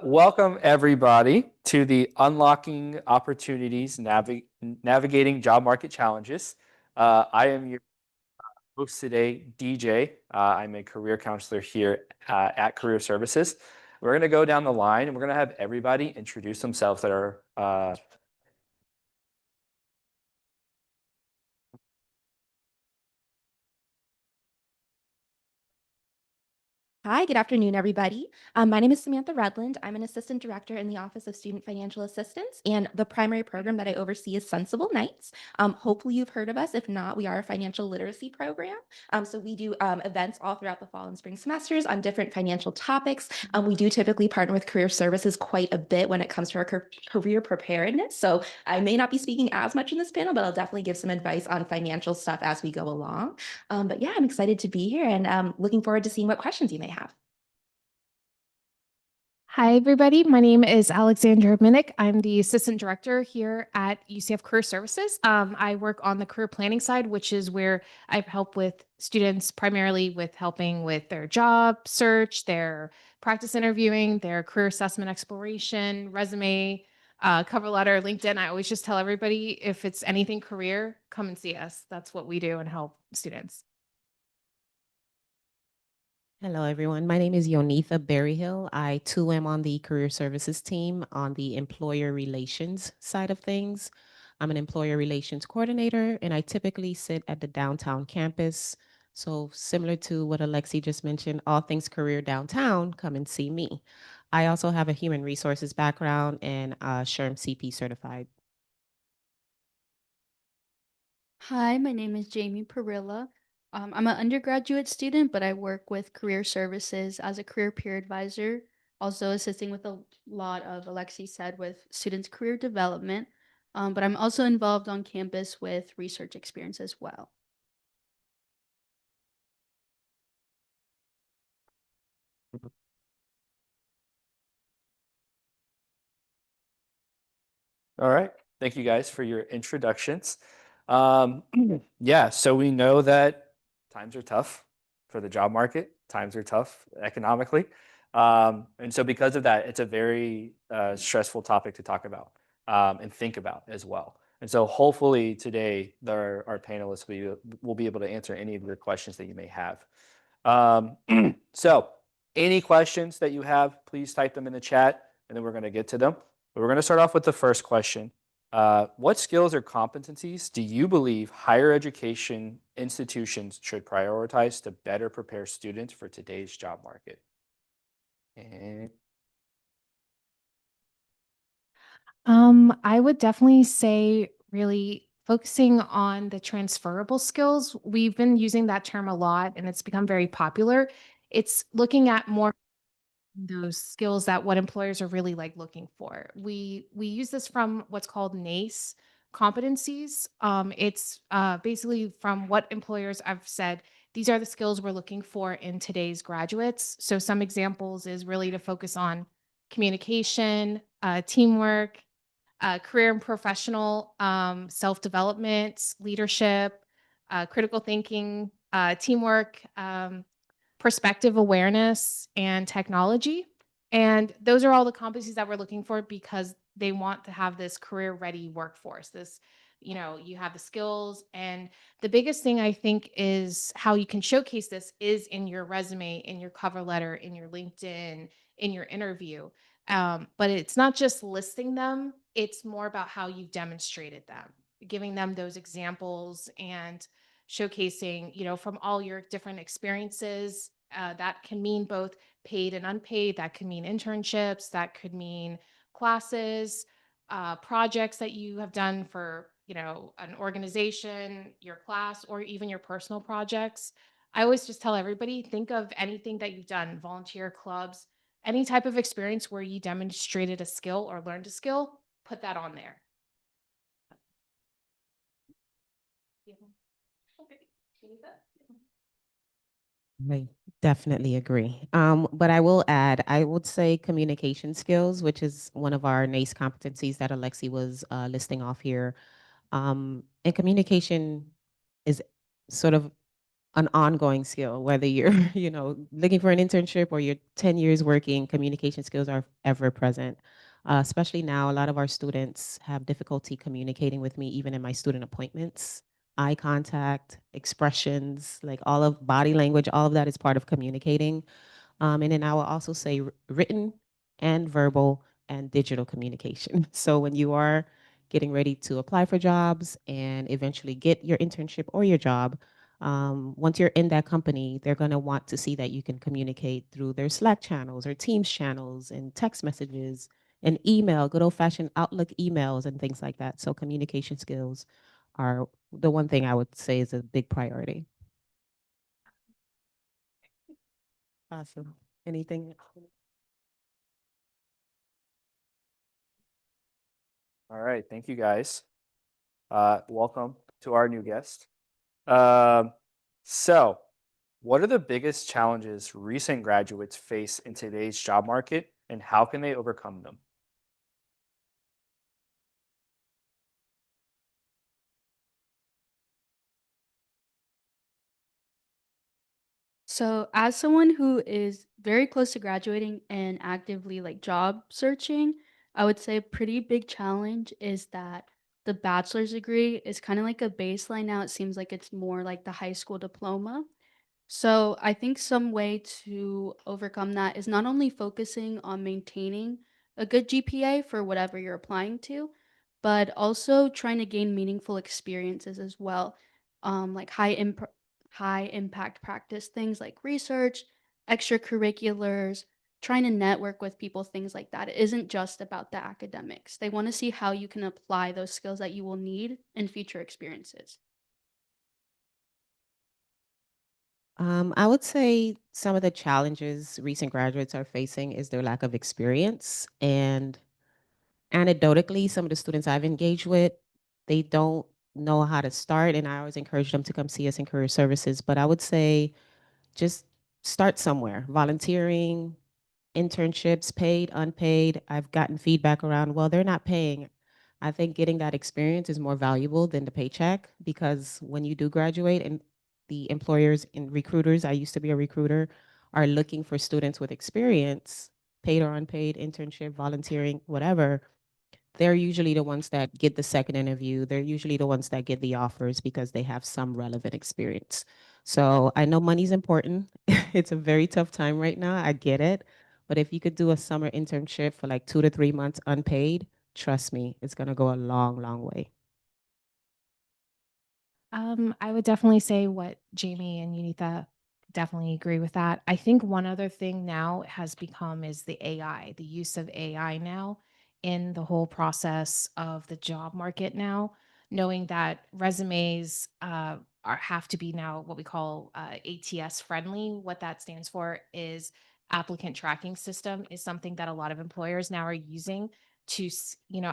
Welcome everybody to the Unlocking Opportunities Navigating Job Market Challenges. I am your host today, DJ. I'm a career counselor here at Career Services. We're going to go down the line and we're going to have everybody introduce themselves that are Hi, good afternoon, everybody. My name is Samantha Redlund. I'm an assistant director in the Office of Student Financial Assistance, and the primary program that I oversee is Centsible Nights. Hopefully you've heard of us. If not, we are a financial literacy program. So we do events all throughout the fall and spring semesters on different financial topics. We do typically partner with Career Services quite a bit when it comes to our career preparedness. So I may not be speaking as much in this panel, but I'll definitely give some advice on financial stuff as we go along. But yeah, I'm excited to be here and looking forward to seeing what questions you may have. Hi, everybody. My name is Alexandra Minnick. I'm the assistant director here at UCF Career Services. I work on the career planning side, which is where I help with students primarily with helping with their job search, their practice interviewing, their career assessment exploration, resume, cover letter, LinkedIn. I always just tell everybody if it's anything career, come and see us. That's what we do and help students. Hello, everyone. My name is Yonitha Berryhill. I too am on the career services team on the employer relations side of things. I'm an employer relations coordinator, and I typically sit at the downtown campus. So similar to what Alexi just mentioned, all things career downtown, come and see me. I also have a human resources background and SHRM-CP certified. Hi, my name is Jamy Parilla. I'm an undergraduate student, but I work with Career Services as a career peer advisor, also assisting with a lot of, Alexi said, with students' career development. But I'm also involved on campus with research experience as well. all right. Thank you guys for your introductions. Yeah, so we know that times are tough for the job market. Times are tough economically. And so because of that, it's a very stressful topic to talk about and think about as well. And so hopefully today our panelists will be able to answer any of your questions that you may have. So any questions that you have, please type them in the chat and then we're going to get to them. But we're going to start off with the first question. What skills or competencies do you believe higher education institutions should prioritize to better prepare students for today's job market? And I would definitely say really focusing on the transferable skills. We've been using that term a lot and it's become very popular. It's looking at more those skills that what employers are really like looking for. We use this from what's called NACE competencies. It's basically from what employers have said, these are the skills we're looking for in today's graduates. So some examples is really to focus on communication, teamwork, career and professional self-development, leadership, critical thinking, teamwork, perspective awareness, and technology. And those are all the competencies that we're looking for because they want to have this career ready workforce. This, you have the skills. And the biggest thing I think is how you can showcase this is in your resume, in your cover letter, in your LinkedIn, in your interview. But it's not just listing them, it's more about how you've demonstrated them, giving them those examples and showcasing, from all your different experiences. That can mean both paid and unpaid. That could mean internships. That could mean classes, projects that you have done for, an organization, your class, or even your personal projects. I always just tell everybody, think of anything that you've done, volunteer clubs, any type of experience where you demonstrated a skill or learned a skill, put that on there. I definitely agree. But I will add, I would say communication skills, which is one of our NACE competencies that Alexi was listing off here. And communication is sort of an ongoing skill, whether you're, looking for an internship or you're 10 years working, communication skills are ever present. Especially now, a lot of our students have difficulty communicating with me, even in my student appointments. Eye contact, expressions, like all of body language, all of that is part of communicating. And then I will also say written and verbal and digital communication. So when you are getting ready to apply for jobs and eventually get your internship or your job, once you're in that company, they're going to want to see that you can communicate through their Slack channels or Teams channels and text messages and email, good old fashioned Outlook emails and things like that. So communication skills are the one thing I would say is a big priority. Awesome. Anything? All right, thank you guys. Welcome to our new guest. So, what are the biggest challenges recent graduates face in today's job market, and how can they overcome them? So, as someone who is very close to graduating and actively like job searching, I would say a pretty big challenge is that the bachelor's degree is kind of like a baseline now. It seems like it's more like the high school diploma. So I think some way to overcome that is not only focusing on maintaining a good GPA for whatever you're applying to, but also trying to gain meaningful experiences as well. Like high impact practice things like research, extracurriculars, trying to network with people, things like that. It isn't just about the academics. They want to see how you can apply those skills that you will need in future experiences. I would say some of the challenges recent graduates are facing is their lack of experience. And anecdotally, some of the students I've engaged with, they don't know how to start. And I always encourage them to come see us in career services. But I would say just start somewhere, volunteering, internships, paid, unpaid. I've gotten feedback around, well, they're not paying. I think getting that experience is more valuable than the paycheck, because when you do graduate and the employers and recruiters, I used to be a recruiter, are looking for students with experience, paid or unpaid, internship, volunteering, whatever, they're usually the ones that get the second interview. They're usually the ones that get the offers because they have some relevant experience. So I know money's important. It's a very tough time right now. I get it. But if you could do a summer internship for like 2 to 3 months unpaid, trust me, it's going to go a long, long way. I would definitely say what Jamy and Yonitha definitely agree with that. I think one other thing now has become is the AI, the use of AI now in the whole process of the job market now, knowing that resumes have to be now what we call ATS friendly. What that stands for is applicant tracking system, is something that a lot of employers now are using to,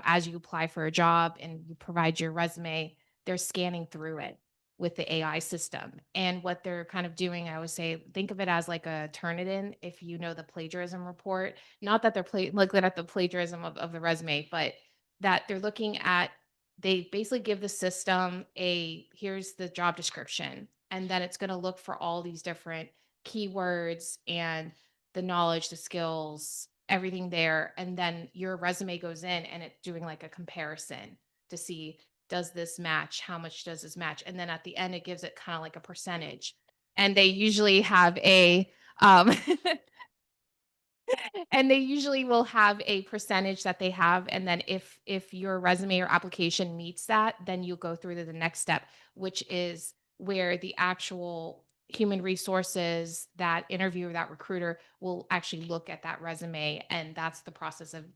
as you apply for a job and you provide your resume, they're scanning through it with the AI system. And what they're kind of doing, I would say, think of it as like a Turnitin, if you know the plagiarism report. Not that they're looking at the plagiarism of the resume, but that they're looking at, they basically give the system a, here's the job description. And then it's going to look for all these different keywords and the knowledge, the skills, everything there. And then your resume goes in and it's doing like a comparison to see, does this match? How much does this match? And then at the end, it gives it kind of like a percentage. And they usually have a, um, and they usually will have a percentage that they have. And then if your resume or application meets that, then you go through to the next step, which is where the actual human resources, that interviewer, that recruiter will actually look at that resume. And that's the process of,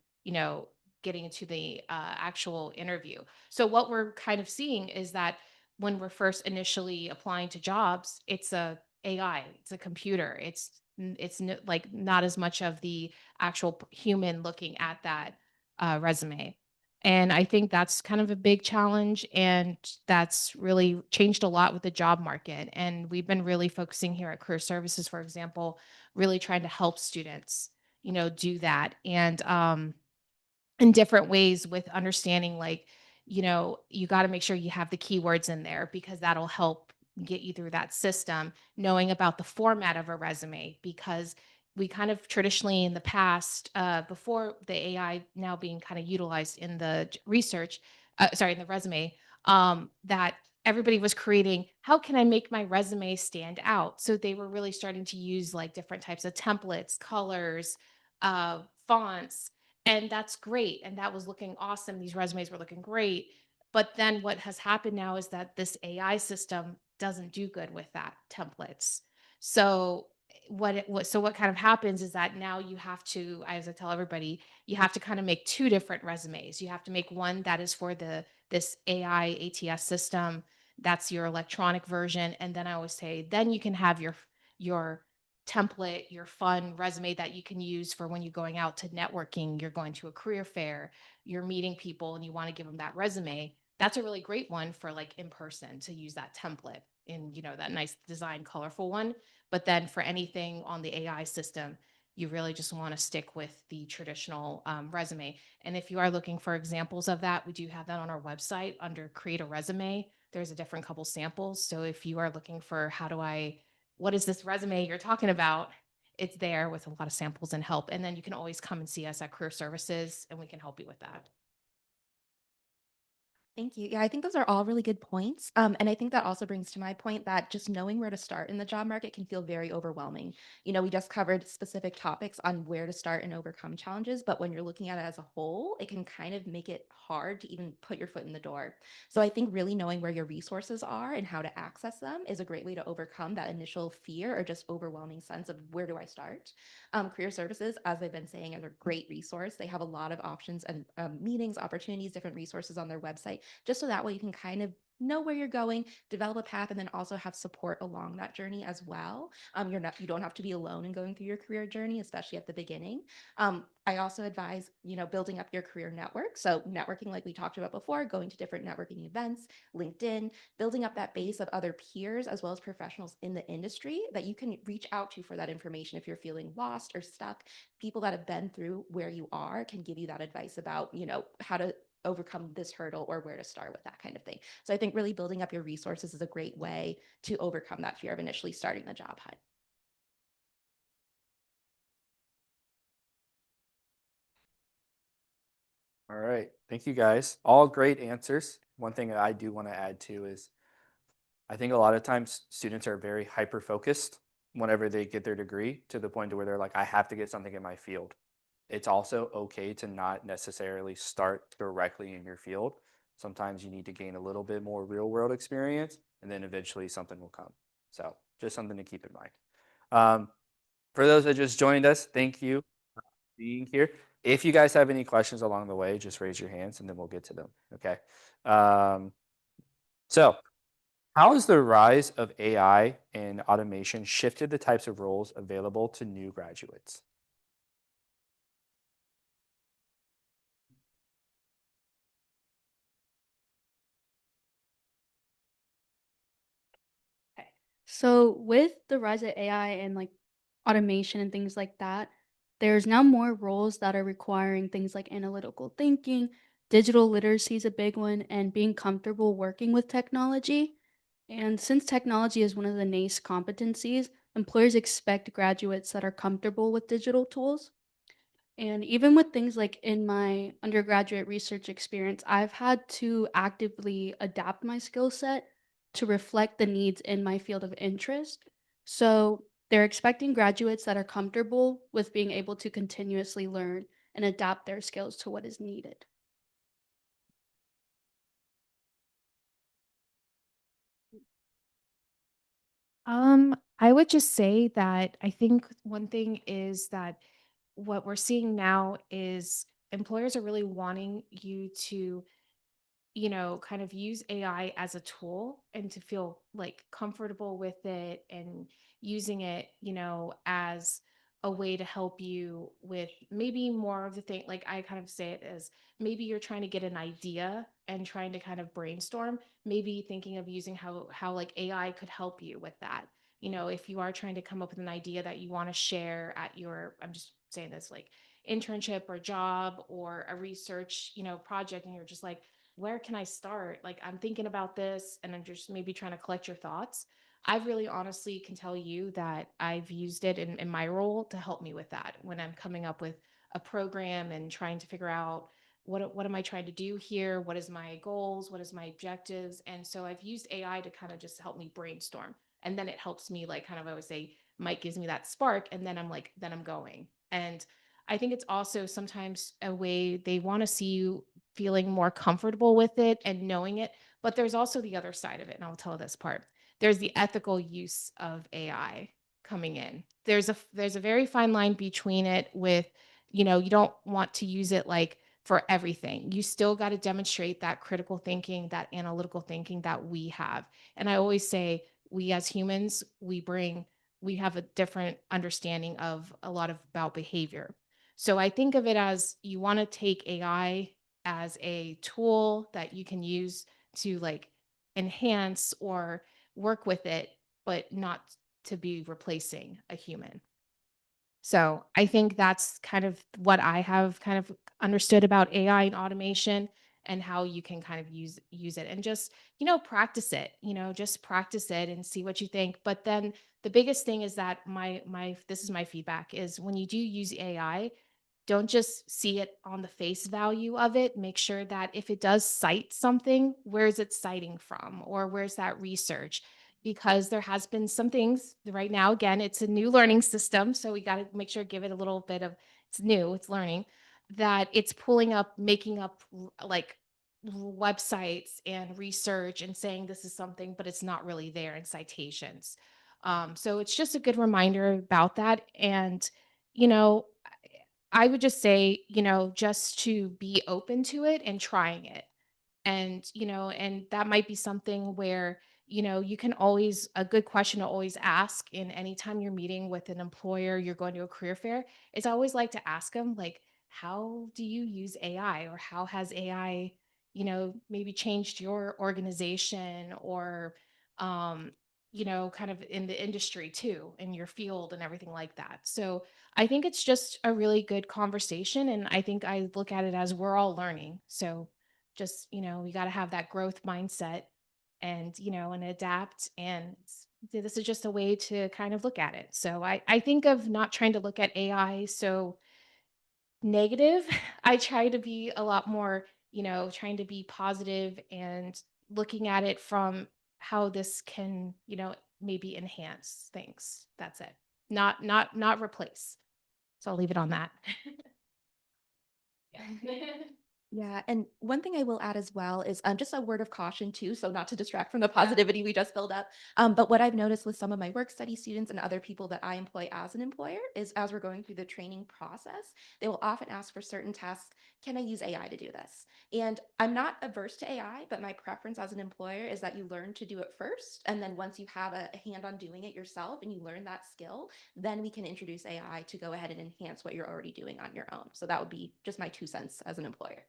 getting into the actual interview. So what we're kind of seeing is that when we're first initially applying to jobs, it's a AI, it's a computer, like not as much of the actual human looking at that resume. And I think that's kind of a big challenge. And that's really changed a lot with the job market. And we've been really focusing here at Career Services, for example, really trying to help students, do that. And in different ways with understanding, like, you got to make sure you have the keywords in there, because that'll help get you through that system, knowing about the format of a resume, because we kind of traditionally in the past, before the AI now being kind of utilized in the research, in the resume, that everybody was creating, how can I make my resume stand out? So they were really starting to use like different types of templates, colors, fonts, and that's great. And that was looking awesome. These resumes were looking great. But then what has happened now is that this AI system doesn't do good with that templates. So what kind of happens is that now you have to, as I tell everybody, you have to kind of make two different resumes. You have to make one that is for this AI ATS system. That's your electronic version. And then I always say, then you can have your template, your fun resume that you can use for when you're going out to networking, you're going to a career fair, you're meeting people and you want to give them that resume. That's a really great one for like in person to use that template in, that nice design, colorful one. But then for anything on the AI system, you really just want to stick with the traditional resume. And if you are looking for examples of that, we do have that on our website under create a resume. There's a different couple samples. So if you are looking for what is this resume you're talking about? It's there with a lot of samples and help. And then you can always come and see us at Career Services and we can help you with that. Thank you. Yeah, I think those are all really good points. And I think that also brings to my point that just knowing where to start in the job market can feel very overwhelming. We just covered specific topics on where to start and overcome challenges, but when you're looking at it as a whole, it can kind of make it hard to even put your foot in the door. So I think really knowing where your resources are and how to access them is a great way to overcome that initial fear or just overwhelming sense of where do I start? Career Services, as I've been saying, is a great resource. They have a lot of options and meetings, opportunities, different resources on their website just so that way you can kind of know where you're going, develop a path, and then also have support along that journey as well. You don't have to be alone in going through your career journey, especially at the beginning. I also advise, building up your career network. So networking, like we talked about before, going to different networking events, LinkedIn, building up that base of other peers as well as professionals in the industry that you can reach out to for that information if you're feeling lost or stuck. People that have been through where you are can give you that advice about, how to overcome this hurdle or where to start with that kind of thing. So I think really building up your resources is a great way to overcome that fear of initially starting the job hunt. All right. Thank you guys. All great answers. One thing that I do want to add to is I think a lot of times students are very hyper focused whenever they get their degree to the point to where they're like, I have to get something in my field. It's also okay to not necessarily start directly in your field. Sometimes you need to gain a little bit more real world experience and then eventually something will come. So just something to keep in mind. For those that just joined us, thank you for being here. If you guys have any questions along the way, just raise your hands and then we'll get to them. Okay. So how has the rise of AI and automation shifted the types of roles available to new graduates? Okay. So with the rise of AI and like automation and things like that, there's now more roles that are requiring things like analytical thinking, digital literacy is a big one, and being comfortable working with technology. And since technology is one of the NACE competencies, employers expect graduates that are comfortable with digital tools. And even with things like in my undergraduate research experience, I've had to actively adapt my skill set to reflect the needs in my field of interest. So they're expecting graduates that are comfortable with being able to continuously learn and adapt their skills to what is needed. I would just say that I think one thing is that what we're seeing now is employers are really wanting you to, kind of use AI as a tool and to feel like comfortable with it and using it, as a way to help you with maybe more of the thing. Like I kind of say it as maybe you're trying to get an idea and trying to kind of brainstorm, maybe thinking of using how like AI could help you with that. If you are trying to come up with an idea that you want to share at your, I'm just saying this like internship or job or a research, project, and you're just like, where can I start? Like, I'm thinking about this and I'm just maybe trying to collect your thoughts. I really honestly can tell you that I've used it in my role to help me with that when I'm coming up with a program and trying to figure out what am I trying to do here? What is my goals? What is my objectives? And so I've used AI to kind of just help me brainstorm. And then it helps me like kind of, I would say, Mike gives me that spark and then I'm like, then I'm going. And I think it's also sometimes a way they want to see you feeling more comfortable with it and knowing it. But there's also the other side of it. And I'll tell this part. There's the ethical use of AI coming in. There's a very fine line between it with, you know, you don't want to use it like for everything. You still got to demonstrate that critical thinking, that analytical thinking that we have. And I always say we as humans, we have a different understanding of a lot of about behavior. So I think of it as you want to take AI as a tool that you can use to like enhance or work with it, but not to be replacing a human. So I think that's kind of what I have kind of understood about AI and automation and how you can kind of use it and just, you know, practice it, you know, just practice it and see what you think. But then the biggest thing is that my this is my feedback is when you do use AI, don't just see it on the face value of it. Make sure that if it does cite something, where is it citing from or where's that research? Because there has been some things right now, again, it's a new learning system. So we got to make sure, give it a little bit of, it's new, it's learning, that it's pulling up, making up like websites and research and saying this is something, but it's not really there in citations. So it's just a good reminder about that. And, you know, I would just say, you know, just to be open to it and trying it. And, you know, and that might be something where, you know, you can always, a good question to always ask in anytime you're meeting with an employer, you're going to a career fair, is I always like to ask them, like, how do you use AI or how has AI, you know, maybe changed your organization or, um, you know, kind of in the industry too, in your field and everything like that. So I think it's just a really good conversation. And I think I look at it as we're all learning. So just, you know, we got to have that growth mindset and, you know, and adapt. And this is just a way to kind of look at it. So I think of not trying to look at AI so negative. I try to be a lot more, you know, trying to be positive and looking at it from how this can, you know, maybe enhance things. That's it. Not replace. So I'll leave it on that. Yeah. Yeah, and one thing I will add as well is just a word of caution too, so not to distract from the positivity we just built up. But what I've noticed with some of my work study students and other people that I employ as an employer is as we're going through the training process, they will often ask for certain tasks. Can I use AI to do this? And I'm not averse to AI, but my preference as an employer is that you learn to do it first. And then once you have a hand on doing it yourself and you learn that skill, then we can introduce AI to go ahead and enhance what you're already doing on your own. So that would be just my 2 cents as an employer.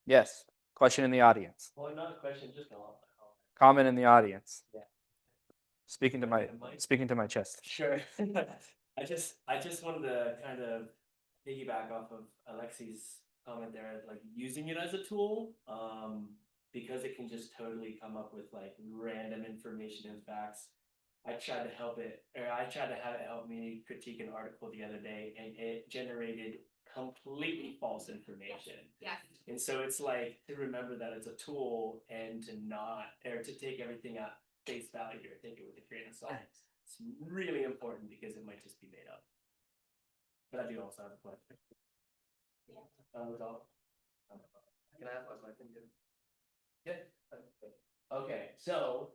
Yes. Question in the audience. Well, not a question, just a Comment in the audience. Yeah. Speaking to my chest. Sure. I just wanted to kind of piggyback off of Alexi's comment there, like using it as a tool, because it can just totally come up with like random information and facts. I tried to have it help me critique an article the other day, and it generated completely false information. Yes. And so it's like to remember that it's a tool and to take everything at face value or take it with a grain of salt. It's really important because it might just be made up. But I do also have a question. Yeah. Can I ask my question too? Yeah. Okay, so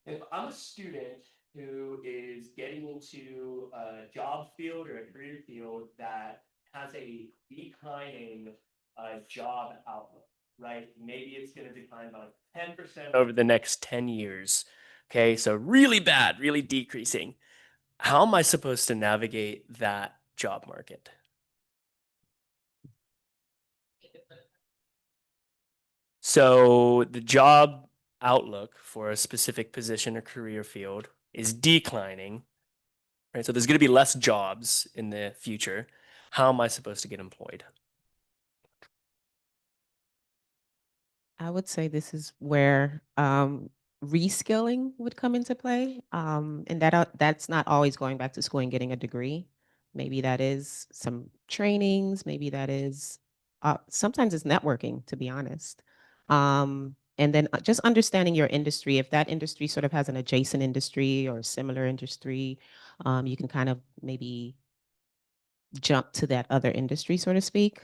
if I'm a student who is getting into a job field or a career field that has a declining job outlook, right? Maybe it's going to decline by 10% over the next 10 years. Okay, so really bad, really decreasing. How am I supposed to navigate that job market? So the job outlook for a specific position or career field is declining. right? So there's going to be less jobs in the future. How am I supposed to get employed? I would say this is where reskilling would come into play. And that's not always going back to school and getting a degree. Maybe that is some trainings, maybe that is sometimes it's networking, to be honest. And then just understanding your industry. If that industry sort of has an adjacent industry or a similar industry, you can kind of maybe jump to that other industry, so to speak.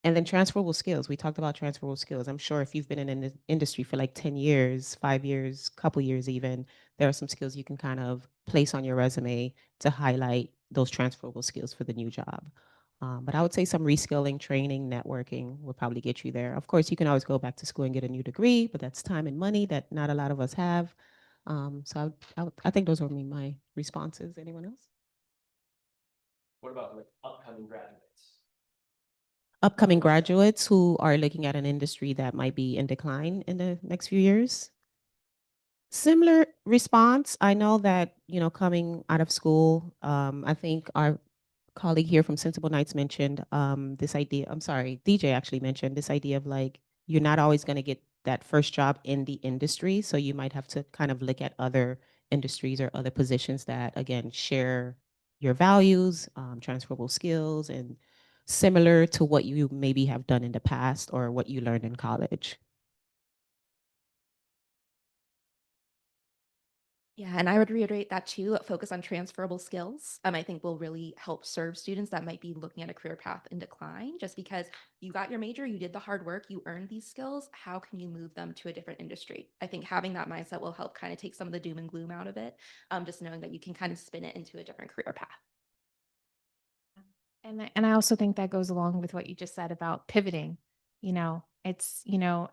And then transferable skills. We talked about transferable skills. I'm sure if you've been in an industry for like 10 years, 5 years, couple years even, there are some skills you can kind of place on your resume to highlight those transferable skills for the new job. But I would say some reskilling, training, networking will probably get you there. Of course, you can always go back to school and get a new degree, but that's time and money that not a lot of us have. So I think those are my responses. Anyone else? What about like upcoming graduates? Upcoming graduates who are looking at an industry that might be in decline in the next few years? Similar response. I know that, coming out of school, I think our colleague here from Sensible Nights mentioned this idea. I'm sorry, DJ actually mentioned this idea of like, you're not always going to get that first job in the industry. So you might have to kind of look at other industries or other positions that, again, share your values, transferable skills, and similar to what you maybe have done in the past or what you learned in college. Yeah, and I would reiterate that too, focus on transferable skills. I think will really help serve students that might be looking at a career path in decline, just because you got your major, you did the hard work, you earned these skills. How can you move them to a different industry? I think having that mindset will help kind of take some of the doom and gloom out of it. Just knowing that you can kind of spin it into a different career path. And I also think that goes along with what you just said about pivoting. It's,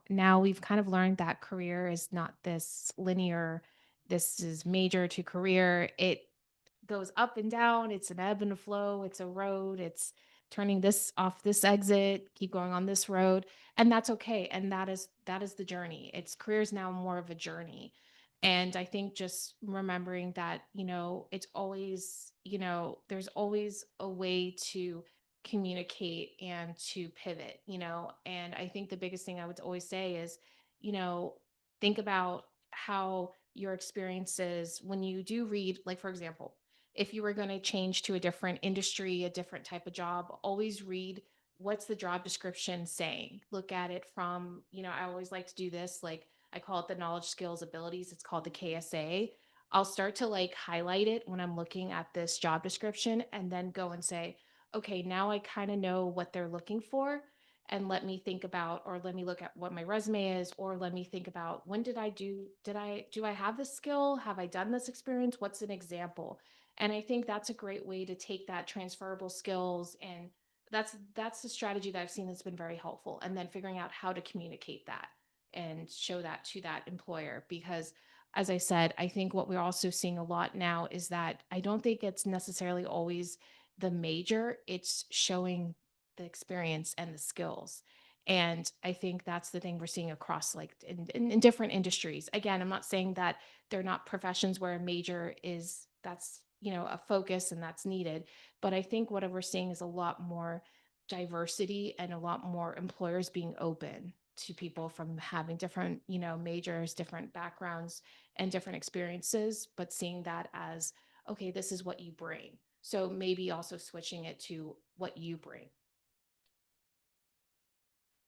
now we've kind of learned that career is not this linear, this is major to career. It goes up and down. It's an ebb and a flow. It's a road. It's turning this off this exit, keep going on this road. And that's okay. And that is the journey. It's career is now more of a journey. And I think just remembering that, it's always, there's always a way to communicate and to pivot, and I think the biggest thing I would always say is, think about how your experiences when you do read, like, for example, if you were going to change to a different industry, a different type of job, always read what's the job description saying. Look at it from, I always like to do this, like I call it the knowledge, skills, abilities. It's called the KSA. I'll start to like highlight it when I'm looking at this job description and then go and say, okay, now I kind of know what they're looking for. And let me think about, or let me look at what my resume is, or let me think about when do I have this skill? Have I done this experience? What's an example? And I think that's a great way to take that transferable skills, and that's the strategy that I've seen that's been very helpful. And then figuring out how to communicate that and show that to that employer. Because as I said, I think what we're also seeing a lot now is that I don't think it's necessarily always the major, it's showing the experience and the skills. And I think that's the thing we're seeing across like in different industries. Again, I'm not saying that they're not professions where a major is that's, a focus and that's needed. But I think what we're seeing is a lot more diversity and a lot more employers being open to people from having different, majors, different backgrounds, and different experiences, but seeing that as, okay, this is what you bring. So maybe also switching it to what you bring.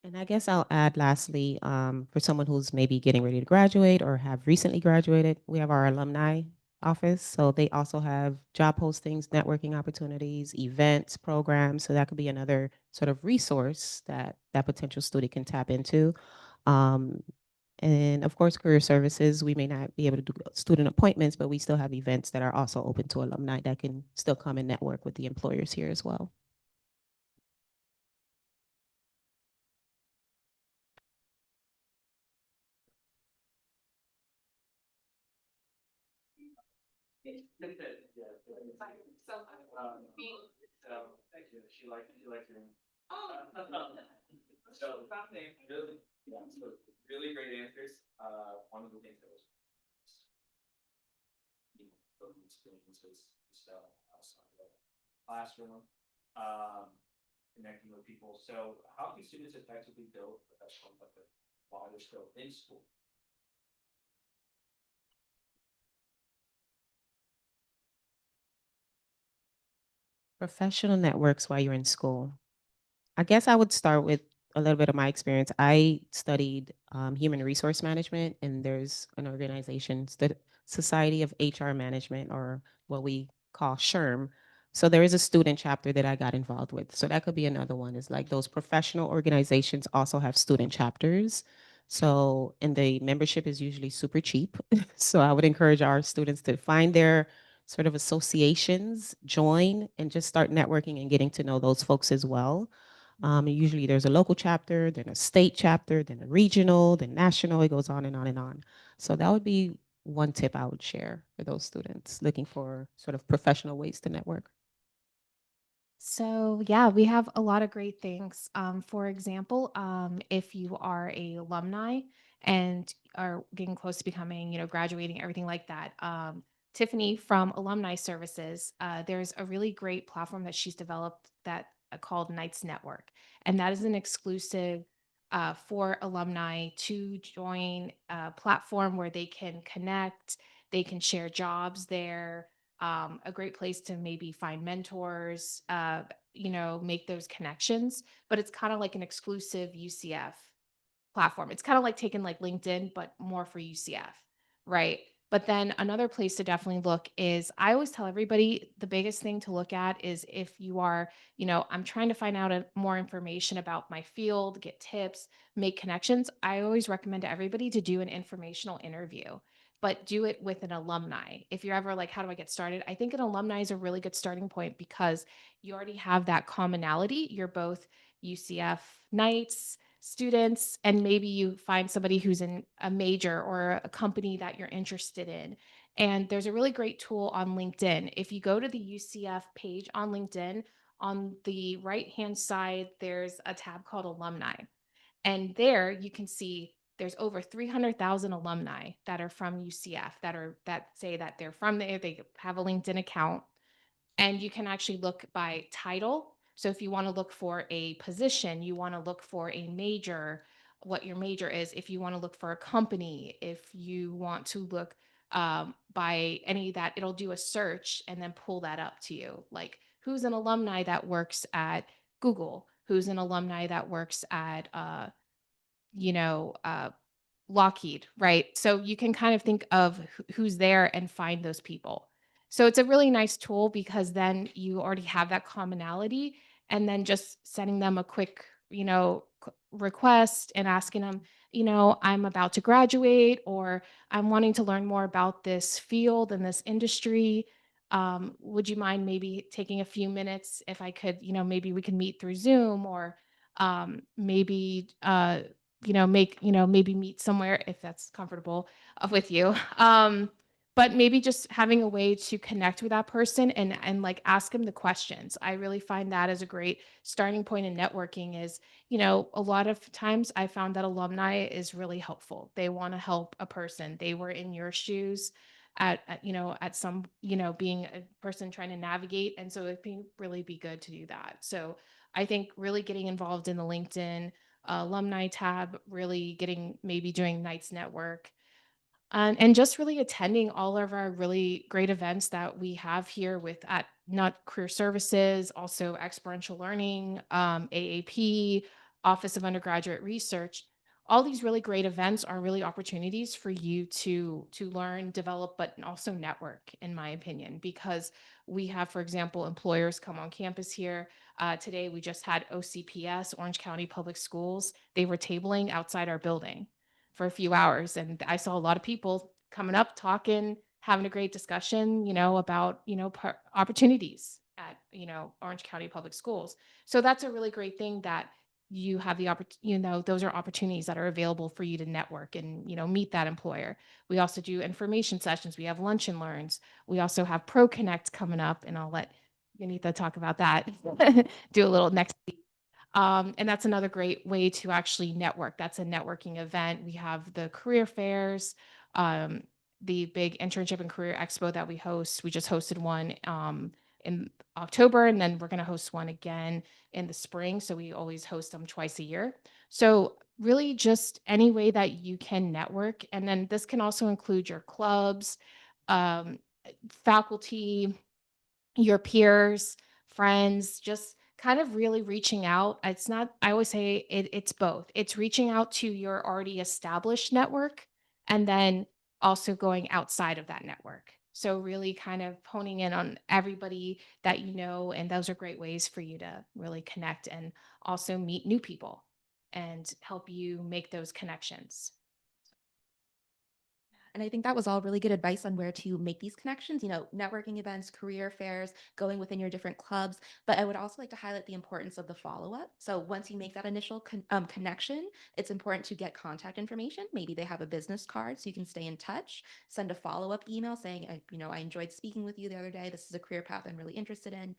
And I guess I'll add lastly, for someone who's maybe getting ready to graduate or have recently graduated, we have our alumni office. So they also have job postings, networking opportunities, events, programs. So that could be another sort of resource that that potential student can tap into. Um, and of course, career services, we may not be able to do student appointments, but we still have events that are also open to alumni that can still come and network with the employers here as well. She liked your. So really, yeah, so really great answers. One of the things that was experiences yourself outside of the classroom, connecting with people. So how can students effectively build professional network while they're still in school? Professional networks while you're in school. I guess I would start with a little bit of my experience. I studied human resource management, and there's an organization, the Society of HR Management, or what we call SHRM. So there is a student chapter that I got involved with. So that could be another one. Is like those professional organizations also have student chapters. So, and the membership is usually super cheap. So I would encourage our students to find their sort of associations, join, and just start networking and getting to know those folks as well. Usually there's a local chapter, then a state chapter, then a regional, then national. It goes on and on and on. So that would be one tip I would share for those students looking for sort of professional ways to network. So yeah, we have a lot of great things. For example, if you are a alumni and are getting close to becoming, graduating, everything like that. Tiffany from Alumni Services, there's a really great platform that she's developed that called Knights Network, and that is an exclusive for alumni to join a platform where they can connect, they can share jobs there, a great place to maybe find mentors, make those connections. But it's kind of like an exclusive UCF platform. It's kind of like taking like LinkedIn, but more for UCF, right? But then another place to definitely look is I always tell everybody the biggest thing to look at is if you are, I'm trying to find out more information about my field, get tips, make connections. I always recommend to everybody to do an informational interview, but do it with an alumni. If you're ever like, how do I get started? I think an alumni is a really good starting point because you already have that commonality. You're both UCF Knights students, and maybe you find somebody who's in a major or a company that you're interested in. And there's a really great tool on LinkedIn. If you go to the UCF page on LinkedIn, on the right hand side, there's a tab called Alumni. And there you can see there's over 300,000 alumni that are from UCF that say that they're from there. They have a LinkedIn account, and you can actually look by title. So if you want to look for a position, you want to look for a major, what your major is. If you want to look for a company, if you want to look by any of that, it'll do a search and then pull that up to you. Like who's an alumni that works at Google, who's an alumni that works at, you know, uh, Lockheed, right? So you can kind of think of who's there and find those people. So it's a really nice tool because then you already have that commonality, and then just sending them a quick, request and asking them, I'm about to graduate, or I'm wanting to learn more about this field and this industry. Would you mind maybe taking a few minutes if I could, maybe we can meet through Zoom, or maybe maybe meet somewhere if that's comfortable with you. But maybe just having a way to connect with that person and like ask them the questions. I really find that as a great starting point in networking is, a lot of times I found that alumni is really helpful. They want to help a person. They were in your shoes at some, being a person trying to navigate. And so it can really be good to do that. So I think really getting involved in the LinkedIn alumni tab, really getting maybe doing Knights Network, and just really attending all of our really great events that we have here with at not career services, also experiential learning, AAP, Office of Undergraduate Research. All these really great events are really opportunities for you to learn, develop, but also network, in my opinion, because we have, for example, employers come on campus here. Today, we just had OCPS, Orange County Public Schools. They were tabling outside our building for a few hours. And I saw a lot of people coming up, talking, having a great discussion, about, opportunities at, Orange County Public Schools. So that's a really great thing that you have the opportunity, those are opportunities that are available for you to network and, meet that employer. We also do information sessions. We have lunch and learns. We also have Pro Connect coming up, and I'll let Yonitha talk about that. Do a little next week. And that's another great way to actually network. That's a networking event. We have the career fairs. the big internship and career expo that we host. We just hosted one in October, and then we're going to host one again in the spring. So we always host them twice a year. So really just any way that you can network. And then this can also include your clubs, um, faculty, your peers, friends, just kind of really reaching out. It's not, I always say it's both. It's reaching out to your already established network and then also going outside of that network. So really kind of honing in on everybody that you know. And those are great ways for you to really connect and also meet new people and help you make those connections. And I think that was all really good advice on where to make these connections, networking events, career fairs, going within your different clubs. But I would also like to highlight the importance of the follow up. So once you make that initial connection, it's important to get contact information. Maybe they have a business card so you can stay in touch, send a follow up email saying, I enjoyed speaking with you the other day. This is a career path I'm really interested in.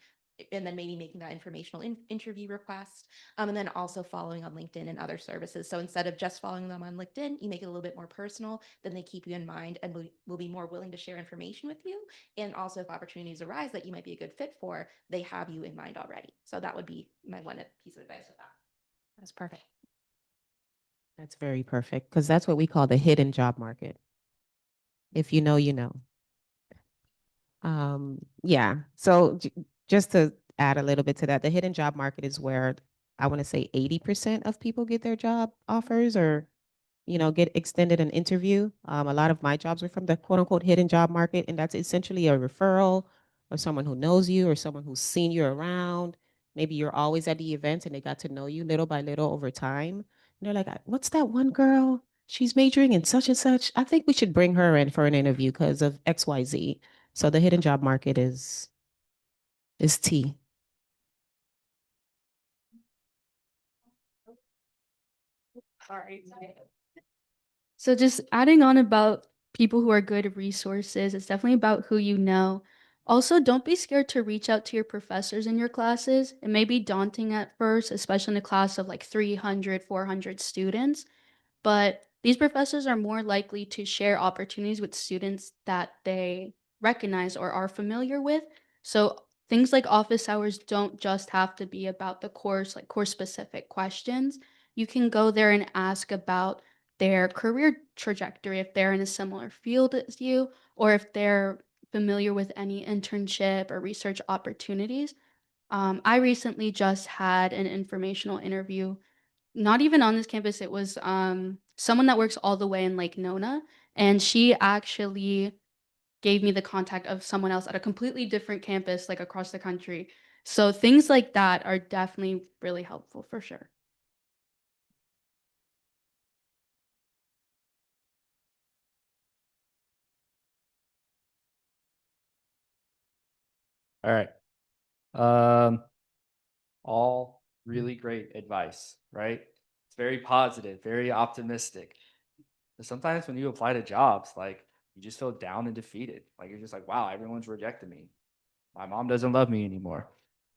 And then maybe making that informational interview request. And then also following on LinkedIn and other services. So instead of just following them on LinkedIn, you make it a little bit more personal, then they keep you in mind and will be more willing to share information with you. And also if opportunities arise that you might be a good fit for, they have you in mind already. So that would be my one piece of advice with that. That's perfect. That's very perfect because that's what we call the hidden job market. If you know, you know. Yeah. So just to add a little bit to that, the hidden job market is where I want to say 80% of people get their job offers or, get extended an interview. A lot of my jobs were from the quote unquote hidden job market, and that's essentially a referral or someone who knows you or someone who's seen you around. Maybe you're always at the event and they got to know you little by little over time. And they're like, what's that one girl? She's majoring in such and such. I think we should bring her in for an interview because of XYZ. So the hidden job market is T. Sorry. So just adding on about people who are good resources, it's definitely about who you know. Also, don't be scared to reach out to your professors in your classes. It may be daunting at first, especially in a class of like 300, 400 students, but these professors are more likely to share opportunities with students that they recognize or are familiar with. So things like office hours don't just have to be about the course, like course specific questions. You can go there and ask about their career trajectory if they're in a similar field as you, or if they're familiar with any internship or research opportunities. I recently just had an informational interview, not even on this campus. It was someone that works all the way in Lake Nona, and she actually gave me the contact of someone else at a completely different campus, like across the country. So things like that are definitely really helpful for sure. All right. All really great advice, right? It's very positive, very optimistic. But sometimes when you apply to jobs, like you just feel down and defeated. Like you're just like, wow, everyone's rejected me. My mom doesn't love me anymore.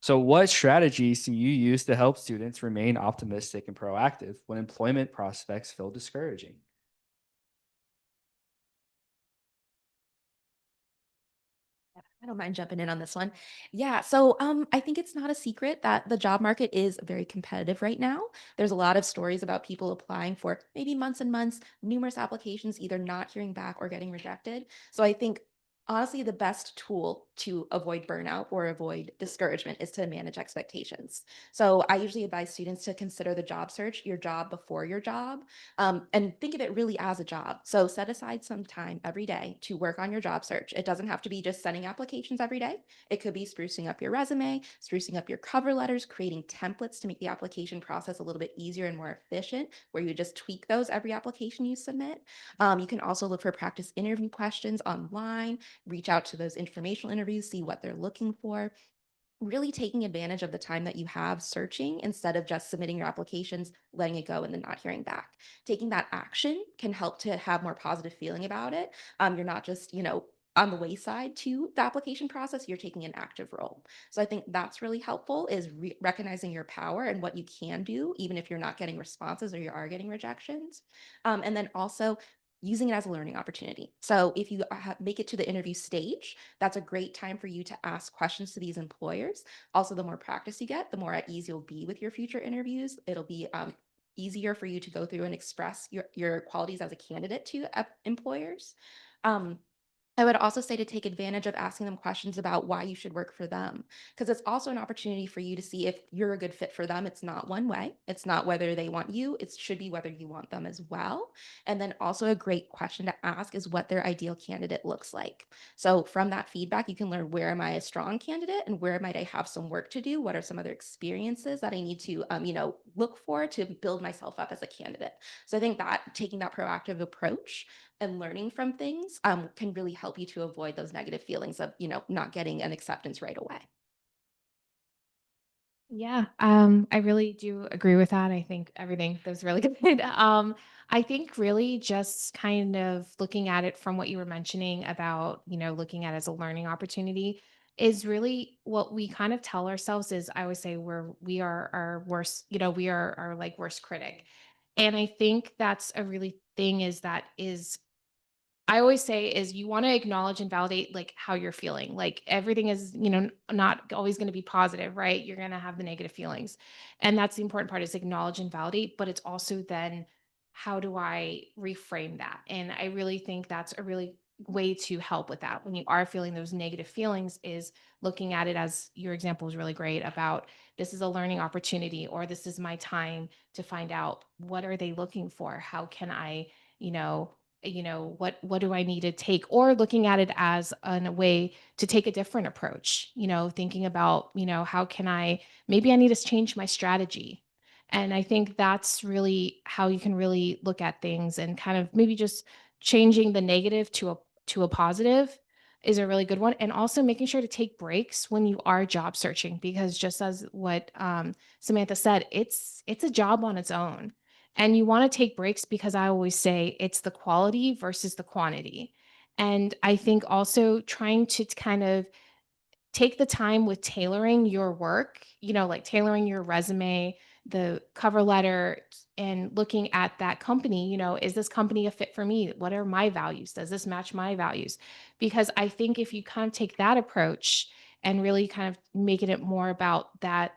So, what strategies do you use to help students remain optimistic and proactive when employment prospects feel discouraging? I don't mind jumping in on this one. Yeah, so I think it's not a secret that the job market is very competitive right now. There's a lot of stories about people applying for maybe months and months, numerous applications, either not hearing back or getting rejected. So I think honestly, the best tool to avoid burnout or avoid discouragement is to manage expectations. So I usually advise students to consider the job search your job before your job, and think of it really as a job. So set aside some time every day to work on your job search. It doesn't have to be just sending applications every day. It could be sprucing up your resume, sprucing up your cover letters, creating templates to make the application process a little bit easier and more efficient, where you just tweak those every application you submit. You can also look for practice interview questions online, reach out to those informational interviews, see what they're looking for, really taking advantage of the time that you have searching instead of just submitting your applications, letting it go, and then not hearing back. Taking that action can help to have more positive feeling about it. You're not just, on the wayside to the application process, you're taking an active role. So I think that's really helpful is recognizing your power and what you can do, even if you're not getting responses or you are getting rejections. And then also using it as a learning opportunity. So if you make it to the interview stage, that's a great time for you to ask questions to these employers. Also, the more practice you get, the more at ease you'll be with your future interviews. It'll be easier for you to go through and express your qualities as a candidate to employers. I would also say to take advantage of asking them questions about why you should work for them, because it's also an opportunity for you to see if you're a good fit for them. It's not one way. It's not whether they want you. It should be whether you want them as well. And then also a great question to ask is what their ideal candidate looks like. So from that feedback, you can learn where am I a strong candidate and where might I have some work to do? What are some other experiences that I need to, look for to build myself up as a candidate? So I think that taking that proactive approach and learning from things can really help you to avoid those negative feelings of, not getting an acceptance right away. Yeah, I really do agree with that. I think everything that was really good. I think really just kind of looking at it from what you were mentioning about, looking at it as a learning opportunity is really what we kind of tell ourselves is I always say we are our worst, we are our like worst critic. And I think that's a really thing is I always say is you want to acknowledge and validate like how you're feeling. Like everything is, not always going to be positive, right? You're going to have the negative feelings. And that's the important part is acknowledge and validate, but it's also then how do I reframe that? And I really think that's a really way to help with that. When you are feeling those negative feelings is looking at it as your example is really great about this is a learning opportunity or this is my time to find out what are they looking for? How can I, you know, what do I need to take or looking at it as a way to take a different approach, thinking about, how can I maybe I need to change my strategy. And I think that's really how you can really look at things and kind of maybe just changing the negative to a positive is a really good one. And also making sure to take breaks when you are job searching, because just as what Samantha said, it's a job on its own. And you want to take breaks because I always say it's the quality versus the quantity. And I think also trying to kind of take the time with tailoring your work, like tailoring your resume, the cover letter, and looking at that company, is this company a fit for me? What are my values? Does this match my values? Because I think if you kind of take that approach and really kind of making it more about that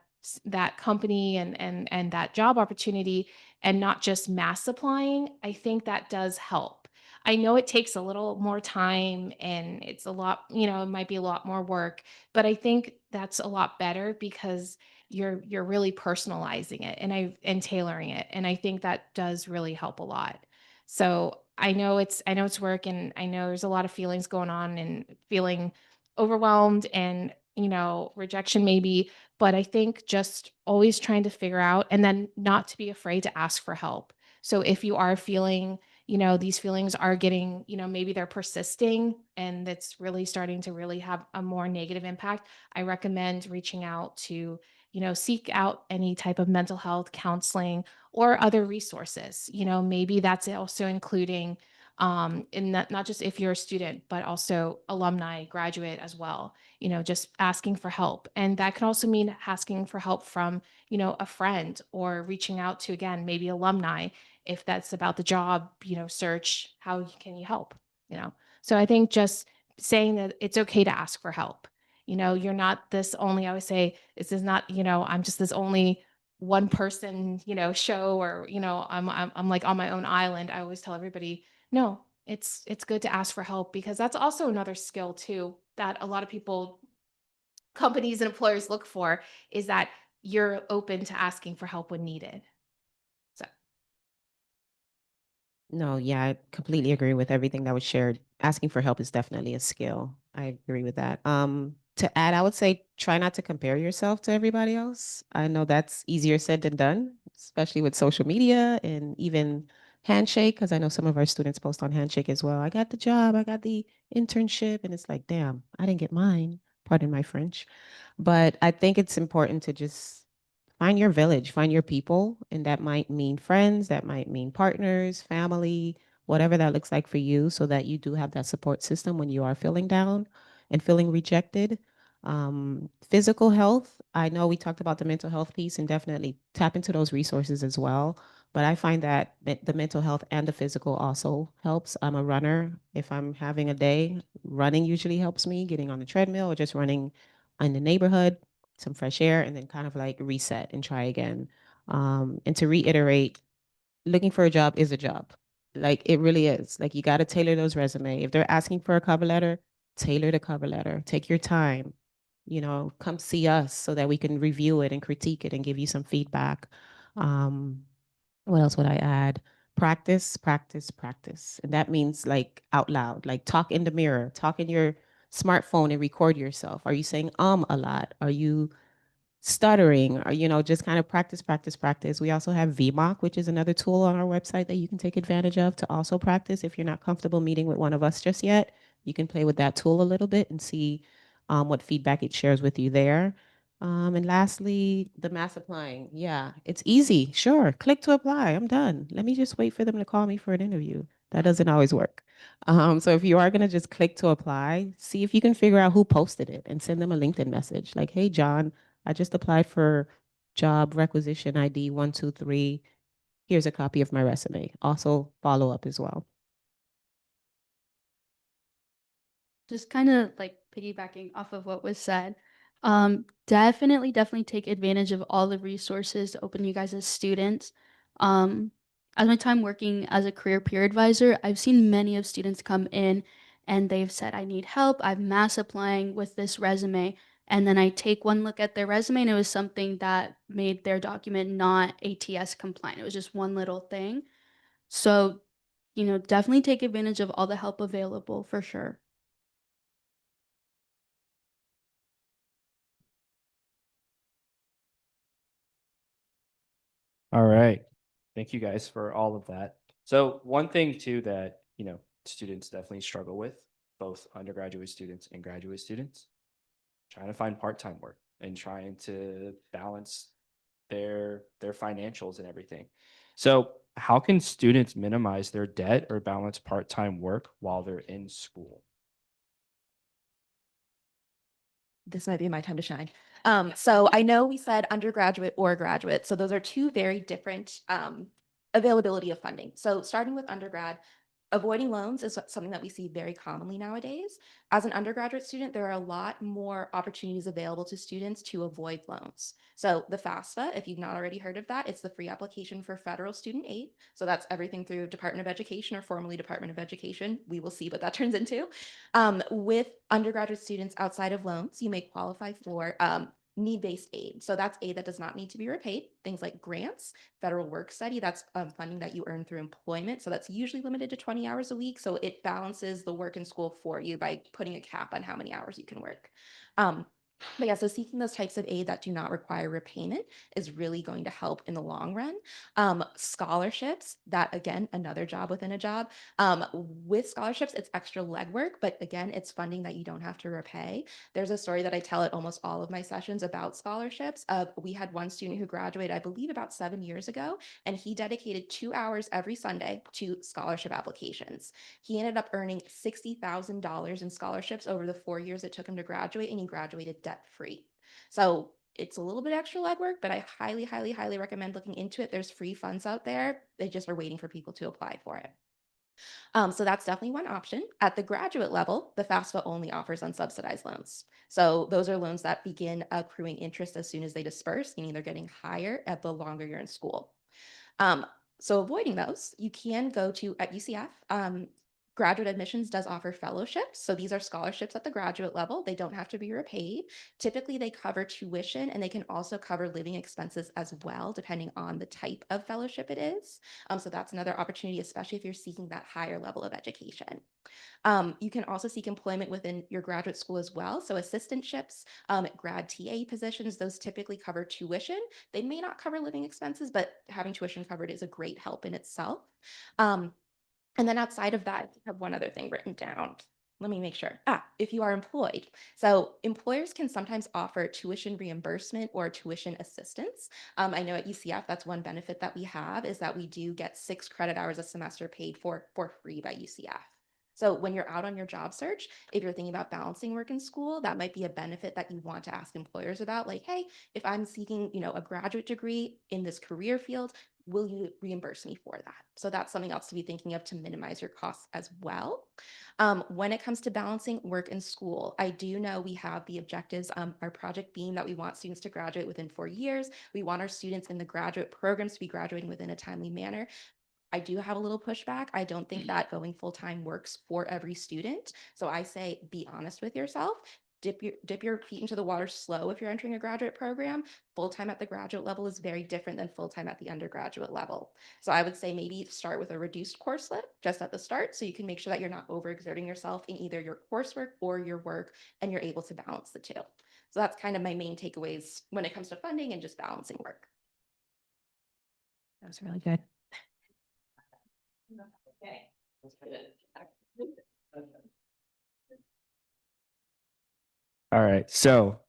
company and that job opportunity and not just mass applying, I think that does help. I know it takes a little more time and it's a lot, it might be a lot more work, but I think that's a lot better because you're really personalizing it and tailoring it. And I think that does really help a lot. So I know it's work and I know there's a lot of feelings going on and feeling overwhelmed and rejection maybe, but I think just always trying to figure out and then not to be afraid to ask for help. So if you are feeling these feelings are getting, maybe they're persisting and it's really starting to really have a more negative impact, I recommend reaching out to, seek out any type of mental health counseling or other resources. Maybe that's also including in that not just if you're a student, but also alumni, graduate as well, just asking for help. And that can also mean asking for help from, a friend or reaching out to, again, maybe alumni if that's about the job, search, how can you help, So I think just saying that it's okay to ask for help. You're not this only, I always say, this is not, I'm just this only one person, show or, I'm like on my own island. I always tell everybody, no, it's good to ask for help because that's also another skill too that a lot of people, companies and employers look for is that you're open to asking for help when needed. So No, yeah, I completely agree with everything that was shared. Asking for help is definitely a skill. I agree with that. To add, I would say try not to compare yourself to everybody else. I know that's easier said than done, especially with social media and even Handshake, because I know some of our students post on Handshake as well. I got the job, I got the internship, and it's like, damn, I didn't get mine. Pardon my French. But I think it's important to just find your village, find your people, and that might mean friends, that might mean partners, family, whatever that looks like for you, so that you do have that support system when you are feeling down and feeling rejected. Physical health, I know we talked about the mental health piece and definitely tap into those resources as well. But I find that the mental health and the physical also helps. I'm a runner. If I'm having a day, running usually helps me, getting on the treadmill or just running in the neighborhood, some fresh air, and then kind of like reset and try again. And to reiterate, looking for a job is a job. Like it really is. Like you got to tailor those resume. If they're asking for a cover letter, tailor the cover letter. Take your time. Come see us so that we can review it and critique it and give you some feedback. What else would I add? Practice, practice, practice. And that means like out loud, like talk in the mirror, talk in your smartphone and record yourself. Are you saying a lot? Are you stuttering, or just kind of practice, practice, practice. We also have VMOC, which is another tool on our website that you can take advantage of to also practice. If you're not comfortable meeting with one of us just yet, you can play with that tool a little bit and see what feedback it shares with you there. And lastly, the mass applying. Yeah, it's easy. Sure, click to apply. I'm done. Let me just wait for them to call me for an interview. That doesn't always work. So if you are going to just click to apply, see if you can figure out who posted it and send them a LinkedIn message like, hey, John, I just applied for job requisition ID 123. Here's a copy of my resume. Also follow up as well. Just kind of like piggybacking off of what was said. Definitely take advantage of all the resources to open you guys as students. As my time working as a career peer advisor, I've seen many of students come in and they've said, I need help. I'm mass applying with this resume. And then I take one look at their resume and it was something that made their document not ATS compliant. It was just one little thing. So, definitely take advantage of all the help available for sure. All right. Thank you guys for all of that. So one thing too that, students definitely struggle with, both undergraduate students and graduate students, trying to find part-time work and trying to balance their financials and everything. So how can students minimize their debt or balance part-time work while they're in school? This might be my time to shine. So I know we said undergraduate or graduate. So those are two very different availability of funding. So starting with undergrad, avoiding loans is something that we see very commonly nowadays. As an undergraduate student, there are a lot more opportunities available to students to avoid loans. So the FAFSA, if you've not already heard of that, it's the free application for federal student aid. So that's everything through Department of Education or formerly Department of Education. We will see what that turns into. With undergraduate students outside of loans, you may qualify for need-based aid. So that's aid that does not need to be repaid. Things like grants, federal work study, that's funding that you earn through employment. So that's usually limited to 20 hours a week. So it balances the work and school for you by putting a cap on how many hours you can work. But yeah, so seeking those types of aid that do not require repayment is really going to help in the long run. Scholarships, that again, another job within a job. With scholarships, it's extra legwork, but again, it's funding that you don't have to repay. There's a story that I tell at almost all of my sessions about scholarships. We had one student who graduated, I believe, about 7 years ago, and he dedicated 2 hours every Sunday to scholarship applications. He ended up earning $60,000 in scholarships over the 4 years it took him to graduate, and he graduated debt-free. So it's a little bit extra legwork, but I highly, highly, highly recommend looking into it. There's free funds out there. They just are waiting for people to apply for it. So that's definitely one option. At the graduate level, the FAFSA only offers unsubsidized loans. So those are loans that begin accruing interest as soon as they disperse, meaning they're getting higher at the longer you're in school. So avoiding those, you can go to at UCF. Graduate admissions does offer fellowships. So these are scholarships at the graduate level. They don't have to be repaid. Typically, they cover tuition and they can also cover living expenses as well, depending on the type of fellowship it is. So that's another opportunity, especially if you're seeking that higher level of education. You can also seek employment within your graduate school as well. So assistantships, grad TA positions, those typically cover tuition. They may not cover living expenses, but having tuition covered is a great help in itself. And then outside of that, I have one other thing written down. Let me make sure. If you are employed. So employers can sometimes offer tuition reimbursement or tuition assistance. I know at UCF, that's one benefit that we have is that we do get 6 credit hours a semester paid for free by UCF. So when you're out on your job search, if you're thinking about balancing work and school, that might be a benefit that you want to ask employers about. Like, hey, if I'm seeking, a graduate degree in this career field, will you reimburse me for that? So that's something else to be thinking of to minimize your costs as well. When it comes to balancing work and school, I do know we have the objectives, our project being that we want students to graduate within 4 years. We want our students in the graduate programs to be graduating within a timely manner. I do have a little pushback. I don't think that going full-time works for every student. So I say be honest with yourself. Dip your feet into the water slow if you're entering a graduate program. Full-time at the graduate level is very different than full-time at the undergraduate level. So I would say maybe start with a reduced course load just at the start so you can make sure that you're not overexerting yourself in either your coursework or your work and you're able to balance the two. So that's kind of my main takeaways when it comes to funding and just balancing work. That was really good. Okay. All right, so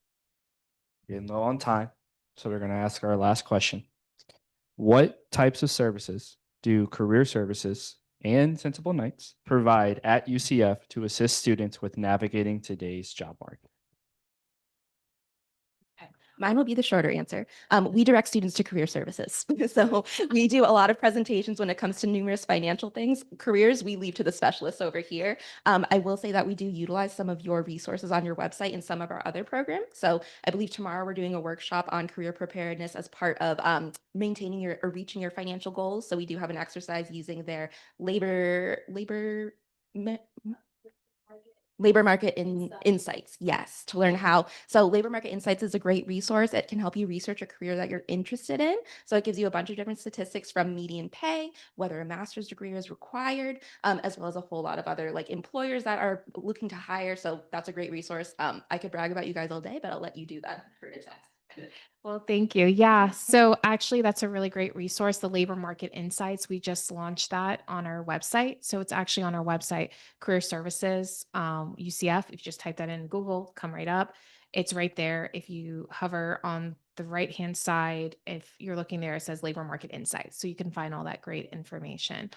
getting low on time, so we're going to ask our last question. What types of services do career services and Sensible Nights provide at UCF to assist students with navigating today's job market? Mine will be the shorter answer. We direct students to career services. So we do a lot of presentations when it comes to numerous financial things. Careers, we leave to the specialists over here. I will say that we do utilize some of your resources on your website and some of our other programs. So I believe tomorrow we're doing a workshop on career preparedness as part of maintaining your or reaching your financial goals. So we do have an exercise using their labor market insights, yes, to learn how. So labor market insights is a great resource. It can help you research a career that you're interested in. So it gives you a bunch of different statistics from median pay, whether a master's degree is required, as well as a whole lot of other like employers that are looking to hire. So that's a great resource. I could brag about you guys all day, but I'll let you do that for yourself. Well, thank you. Yeah. So actually, that's a really great resource, the Labor Market Insights. We just launched that on our website. So it's actually on our website, Career Services, UCF. If you just type that in Google, come right up. It's right there. If you hover on the right-hand side, if you're looking there, it says Labor Market Insights. So you can find all that great information.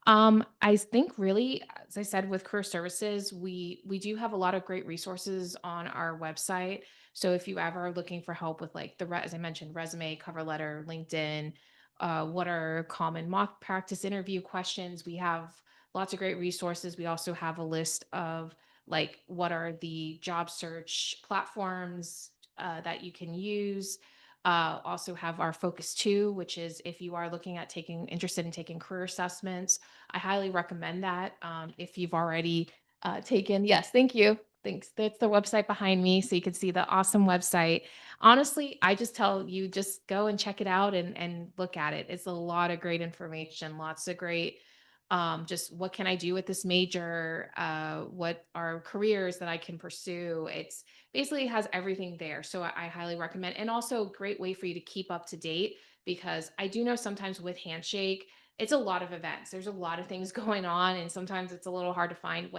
I think really, as I said, with Career Services, we do have a lot of great resources on our website. So if you ever are looking for help with like as I mentioned, resume, cover letter, LinkedIn, what are common mock practice interview questions? We have lots of great resources. We also have a list of like what are the job search platforms that you can use. Also have our Focus 2, which is if you are looking at interested in taking career assessments, I highly recommend that. If you've already taken, yes, thank you. Thanks. That's the website behind me. So you can see the awesome website. Honestly, I just tell you, just go and check it out and look at it. It's a lot of great information, lots of great, just what can I do with this major? What are careers that I can pursue? It's basically has everything there. So I highly recommend, and also great way for you to keep up to date, because I do know sometimes with Handshake, it's a lot of events. There's a lot of things going on. And sometimes it's a little hard to find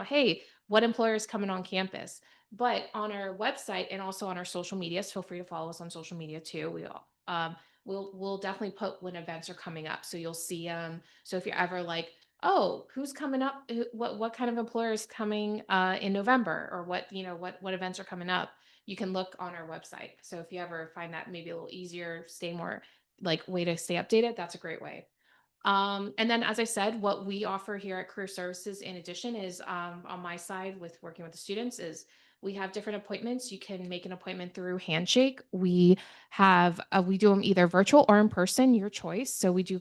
hey, what employer is coming on campus. But on our website and also on our social media, so feel free to follow us on social media too. We'll definitely put when events are coming up. So you'll see so if you're ever like, oh, who's coming up? What kind of employer is coming in November, or what events are coming up, you can look on our website. So if you ever find that maybe a little easier, stay more like way to stay updated, that's a great way. And then, as I said, what we offer here at Career Services, in addition, is on my side with working with the students, is we have different appointments. You can make an appointment through Handshake. We do them either virtual or in person, your choice. So we do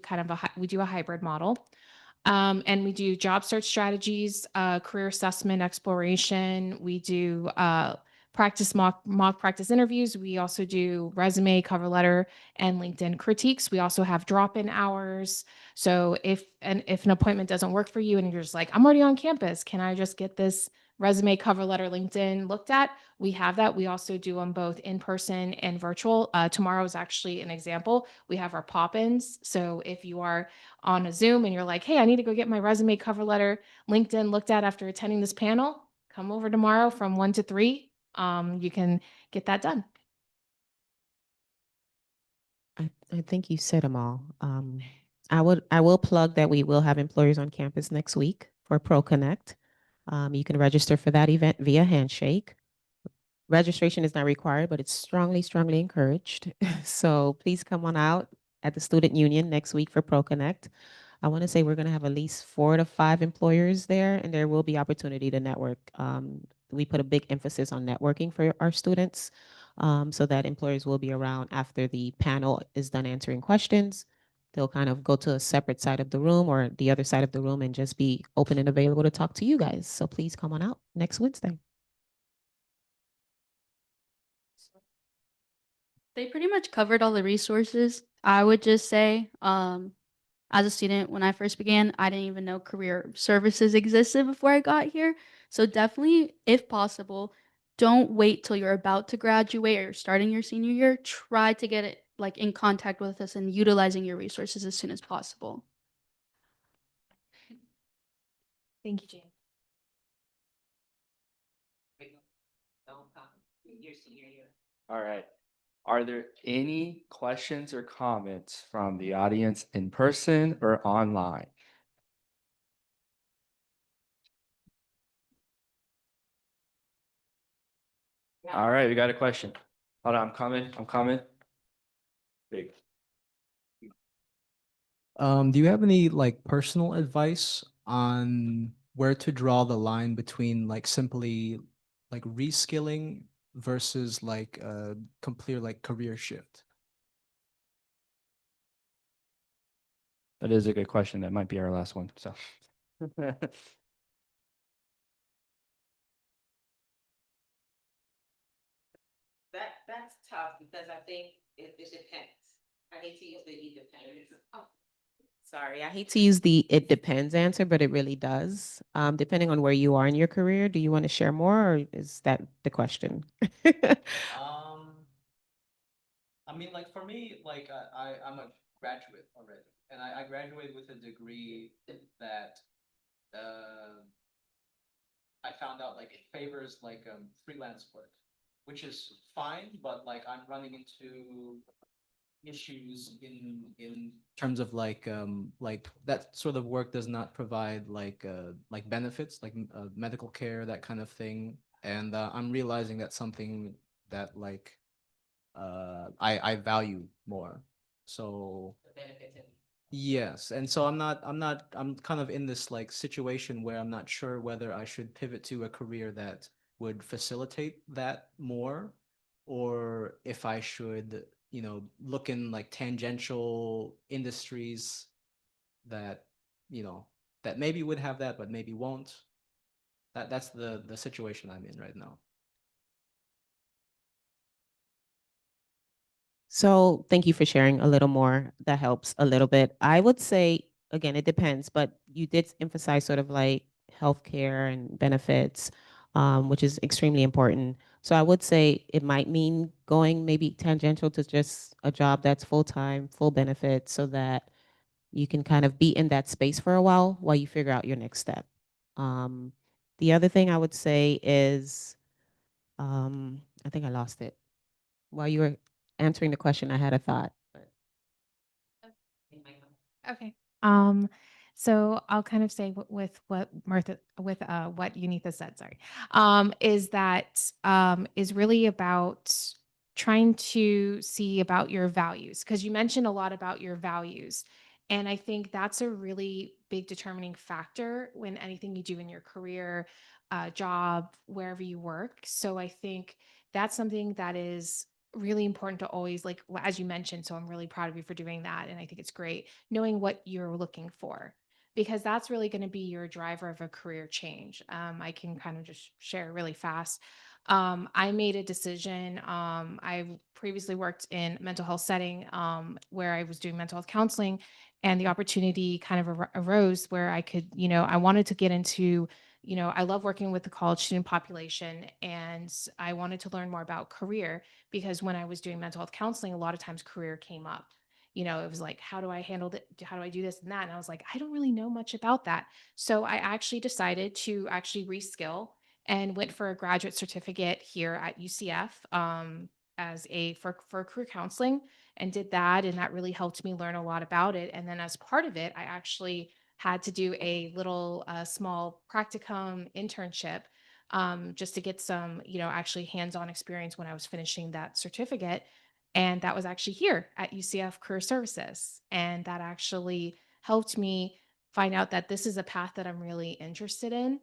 we do a hybrid model. And we do job search strategies, career assessment, exploration. We do mock practice interviews. We also do resume, cover letter, and LinkedIn critiques. We also have drop-in hours. So if an appointment doesn't work for you and you're just like, I'm already on campus, can I just get this resume, cover letter, LinkedIn looked at? We have that. We also do them both in person and virtual. Tomorrow is actually an example. We have our pop-ins. So if you are on a Zoom and you're like, hey, I need to go get my resume, cover letter, LinkedIn looked at after attending this panel, come over tomorrow from 1 to 3. You can get that done. I think you said them all. I will plug that we will have employers on campus next week for ProConnect. You can register for that event via Handshake. Registration is not required, but it's strongly, strongly encouraged. So please come on out at the Student Union next week for ProConnect. I want to say we're going to have at least 4 to 5 employers there, and there will be opportunity to network. We put a big emphasis on networking for our students, so that employers will be around after the panel is done answering questions. They'll kind of go to a separate side of the room or the other side of the room and just be open and available to talk to you guys. So please come on out next Wednesday. They pretty much covered all the resources. I would just say, as a student, when I first began, I didn't even know career services existed before I got here. So definitely, if possible, don't wait till you're about to graduate or you're starting your senior year. Try to get it like in contact with us and utilizing your resources as soon as possible. Thank you, Jane. All right. Are there any questions or comments from the audience in person or online? All right, we got a question. Hold on, I'm coming. Big. Do you have any like personal advice on where to draw the line between like simply like reskilling versus like a complete like career shift? That is a good question. That might be our last one. So. That's tough because I think it depends. I hate to use the it depends. Oh, sorry, I hate to use the it depends answer, but it really does. Depending on where you are in your career, do you want to share more, or is that the question? I mean, like for me, like I'm a graduate already, and I graduated with a degree that I found out like it favors like freelance work, which is fine, but like I'm running into issues in terms of like that sort of work does not provide like benefits like medical care, that kind of thing, and I'm realizing that's something that like I value more. So yes, and so I'm kind of in this like situation where I'm not sure whether I should pivot to a career that would facilitate that more, or if I should, you know, look in like tangential industries that, you know, that maybe would have that, but maybe won't. That's the situation I'm in right now. So thank you for sharing a little more. That helps a little bit. I would say, again, it depends, but you did emphasize sort of like healthcare and benefits, which is extremely important. So I would say it might mean going maybe tangential to just a job that's full-time, full benefits, so that you can kind of be in that space for a while you figure out your next step. The other thing I would say is, I think I lost it. While you were answering the question, I had a thought. Okay. So I'll kind of say with what what Yonitha said, sorry, is that is really about trying to see about your values, because you mentioned a lot about your values. And I think that's a really big determining factor when anything you do in your career, job, wherever you work. So I think that's something that is really important to always, like, as you mentioned, so I'm really proud of you for doing that. And I think it's great knowing what you're looking for, because that's really going to be your driver of a career change. I can kind of just share really fast. I made a decision. I previously worked in mental health setting, where I was doing mental health counseling, and the opportunity kind of arose where I could, I wanted to get into, I love working with the college student population, and I wanted to learn more about career, because when I was doing mental health counseling, a lot of times career came up. It was like, how do I handle it? How do I do this and that? And I was like, I don't really know much about that. So I actually decided to actually reskill and went for a graduate certificate here at UCF, as for career counseling, and did that. And that really helped me learn a lot about it. And then as part of it, I actually had to do a little small practicum internship just to get some, actually hands-on experience when I was finishing that certificate. And that was actually here at UCF Career Services. And that actually helped me find out that this is a path that I'm really interested in.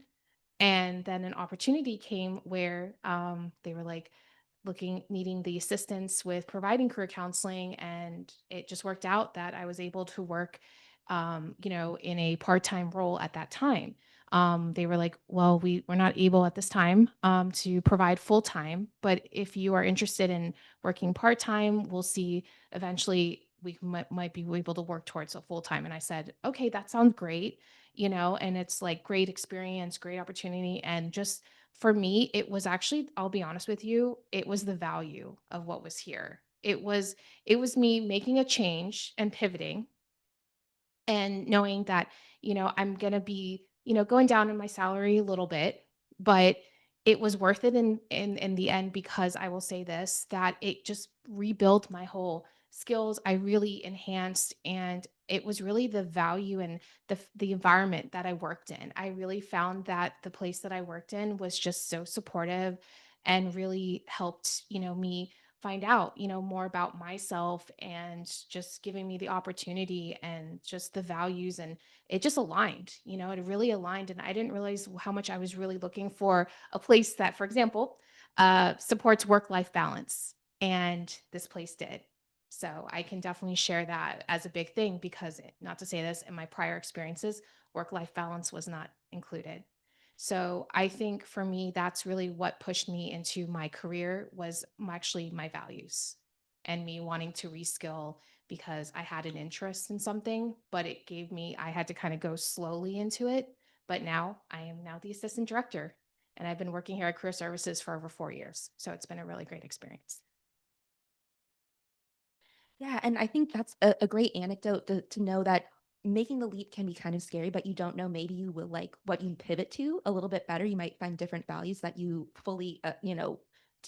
And then an opportunity came where they were like needing the assistance with providing career counseling. And it just worked out that I was able to work, in a part-time role at that time. They were like, well, we're not able at this time to provide full-time, but if you are interested in working part-time, we'll see eventually we might be able to work towards a full-time. And I said, okay, that sounds great, and it's like great experience, great opportunity. And just for me, it was actually, I'll be honest with you, it was the value of what was here. It was me making a change and pivoting and knowing that, I'm going to be, going down in my salary a little bit, but it was worth it in the end, because I will say this, that it just rebuilt my whole skills. I really enhanced, and it was really the value and the environment that I worked in. I really found that the place that I worked in was just so supportive and really helped, me find out, more about myself, and just giving me the opportunity and just the values. And it just aligned, it really aligned. And I didn't realize how much I was really looking for a place that, for example, supports work-life balance. And this place did. So I can definitely share that as a big thing, because not to say this, in my prior experiences, work-life balance was not included. So I think for me, that's really what pushed me into my career, was actually my values and me wanting to reskill, because I had an interest in something, but I had to kind of go slowly into it. But now I am now the assistant director, and I've been working here at Career Services for over 4 years. So it's been a really great experience. Yeah, and I think that's a great anecdote to know that making the leap can be kind of scary, but you don't know, maybe you will like what you pivot to a little bit better. You might find different values that you fully,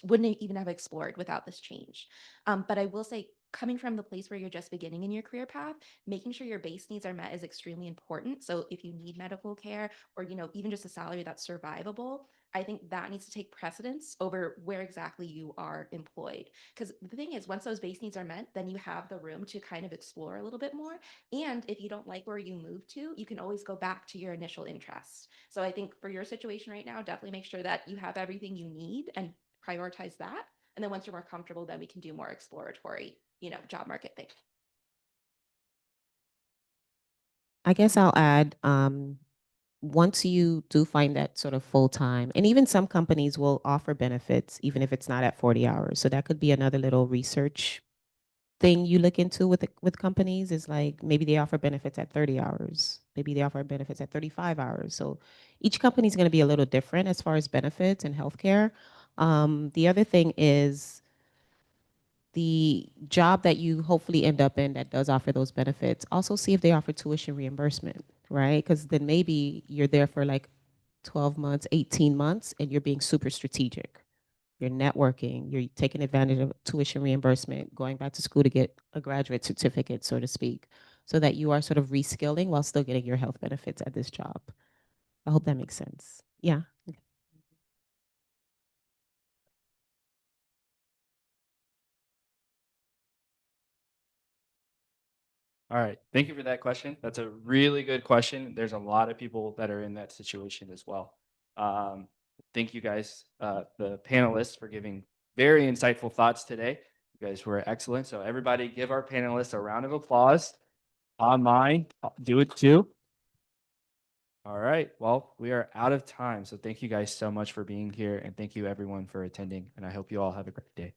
wouldn't even have explored without this change. But I will say, coming from the place where you're just beginning in your career path, making sure your base needs are met is extremely important. So if you need medical care, or even just a salary that's survivable, I think that needs to take precedence over where exactly you are employed. Because the thing is, once those base needs are met, then you have the room to kind of explore a little bit more. And if you don't like where you move to, you can always go back to your initial interest. So I think for your situation right now, definitely make sure that you have everything you need and prioritize that. And then once you're more comfortable, then we can do more exploratory, job market things. I guess I'll add, once you do find that sort of full time, and even some companies will offer benefits, even if it's not at 40 hours. So that could be another little research thing you look into with companies, is like maybe they offer benefits at 30 hours. Maybe they offer benefits at 35 hours. So each company is going to be a little different as far as benefits and healthcare. The other thing is, the job that you hopefully end up in that does offer those benefits, also see if they offer tuition reimbursement, right? Because then maybe you're there for like 12 months, 18 months, and you're being super strategic. You're networking, you're taking advantage of tuition reimbursement, going back to school to get a graduate certificate, so to speak, so that you are sort of reskilling while still getting your health benefits at this job. I hope that makes sense. Yeah. All right. Thank you for that question. That's a really good question. There's a lot of people that are in that situation as well. Thank you guys, the panelists, for giving very insightful thoughts today. You guys were excellent. So everybody give our panelists a round of applause. Online, do it too. All right. Well, we are out of time. So thank you guys so much for being here, and thank you everyone for attending. And I hope you all have a great day.